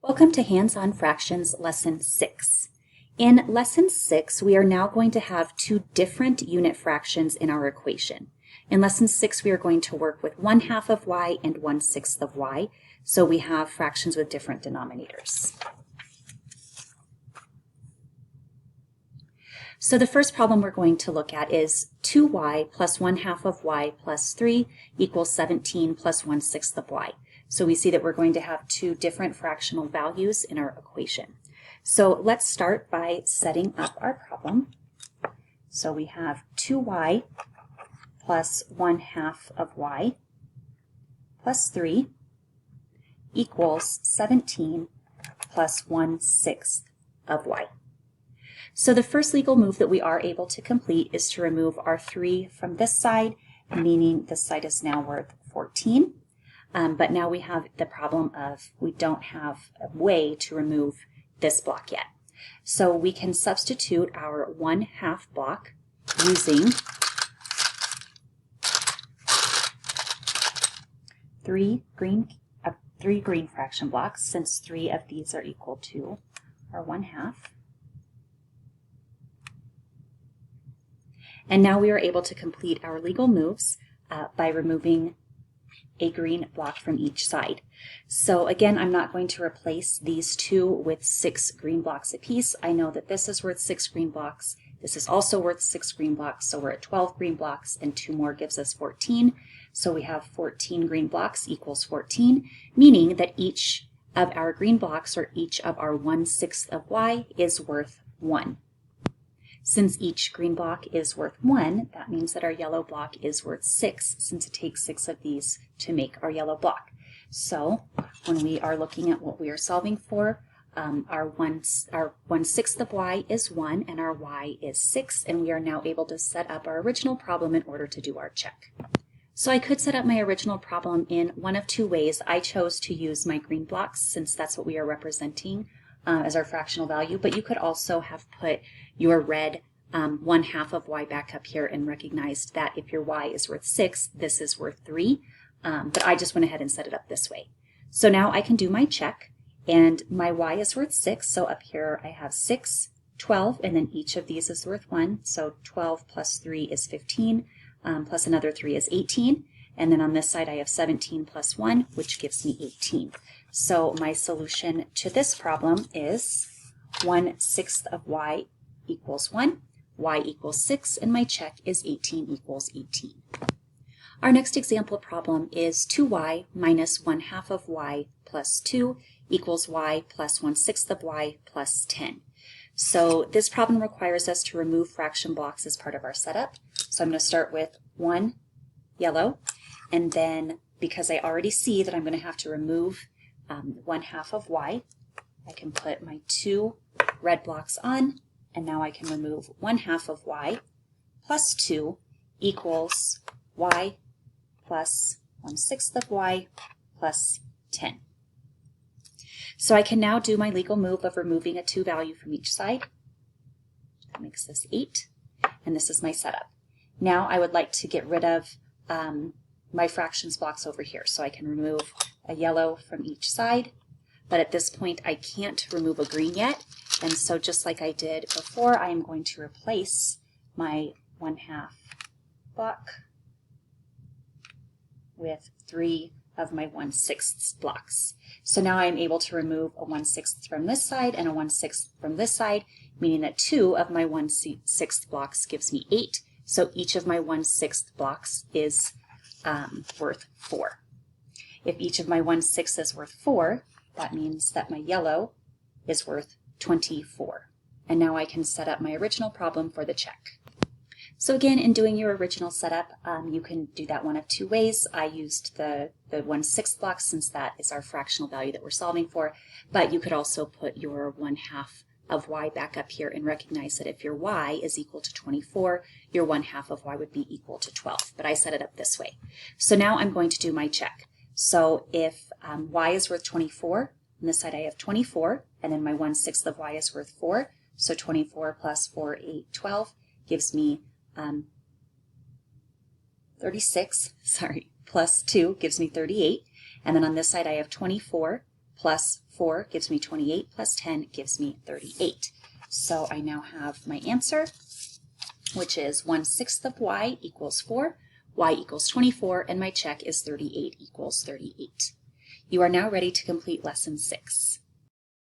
Welcome to Hands-On Fractions Lesson 6. In Lesson 6, we are now going to have two different unit fractions in our equation. In Lesson 6, we are going to work with 1/2 of y and 1/6 of y, so we have fractions with different denominators. So the first problem we're going to look at is 2y plus 1/2 of y plus 3 equals 17 plus 1/6 of y. So we see that we're going to have two different fractional values in our equation. So let's start by setting up our problem. So we have 2y plus 1/2 of y plus 3 equals 17 plus 1/6 of y. So the first legal move that we are able to complete is to remove our 3 from this side, meaning this side is now worth 14. But now we have the problem of we don't have a way to remove this block yet. So we can substitute our 1/2 block using three green fraction blocks, since 3 of these are equal to our 1/2. And now we are able to complete our legal moves by removing a green block from each side. So again, I'm not going to replace these two with 6 green blocks apiece. I know that this is worth 6 green blocks. This is also worth 6 green blocks, so we're at 12 green blocks, and 2 more gives us 14. So we have 14 green blocks equals 14, meaning that each of our green blocks, or each of our 1/6 of y, is worth 1. Since each green block is worth 1, that means that our yellow block is worth 6, since it takes 6 of these to make our yellow block. So when we are looking at what we are solving for, our 1/6 of y is 1 and our y is 6, and we are now able to set up our original problem in order to do our check. So I could set up my original problem in one of two ways. I chose to use my green blocks since that's what we are representing as our fractional value, but you could also have put your red 1/2 of y back up here and recognized that if your y is worth 6, this is worth 3, but I just went ahead and set it up this way. So now I can do my check, and my y is worth 6, so up here I have 6, 12, and then each of these is worth 1, so 12 plus 3 is 15, plus another 3 is 18, and then on this side I have 17 plus 1, which gives me 18. So my solution to this problem is 1/6 of y equals 1, y equals 6, and my check is 18 equals 18. Our next example problem is 2y minus 1/2 of y plus 2 equals y plus 1/6 of y plus 10. So this problem requires us to remove fraction blocks as part of our setup. So I'm going to start with 1 yellow, and then because I already see that I'm going to have to remove 1/2 of y, I can put my 2 red blocks on, and now I can remove 1/2 of y plus 2 equals y plus 1/6 of y plus 10. So I can now do my legal move of removing a 2 value from each side. That makes this 8, and this is my setup. Now I would like to get rid of my fractions blocks over here, so I can remove a yellow from each side, but at this point I can't remove a green yet, and so just like I did before, I am going to replace my 1/2 block with 3 of my 1/6 blocks. So now I'm able to remove a 1/6 from this side and a 1/6 from this side, meaning that 2 of my 1/6 blocks gives me 8, so each of my 1/6 blocks is worth 4. If each of my 1/6 is worth 4, that means that my yellow is worth 24. And now I can set up my original problem for the check. So again, in doing your original setup, you can do that one of two ways. I used the 1/6 block since that is our fractional value that we're solving for, but you could also put your 1/2 of y back up here and recognize that if your y is equal to 24, your 1/2 of y would be equal to 12, but I set it up this way. So now I'm going to do my check. So if y is worth 24, on this side I have 24, and then my 1/6 of y is worth 4, so 24 plus 4, 8, 12 gives me 36, plus 2 gives me 38, and then on this side I have 24 plus 4 gives me 28, plus 10 gives me 38. So I now have my answer, which is 1/6 of y equals 4, y equals 24, and my check is 38 equals 38. You are now ready to complete lesson 6.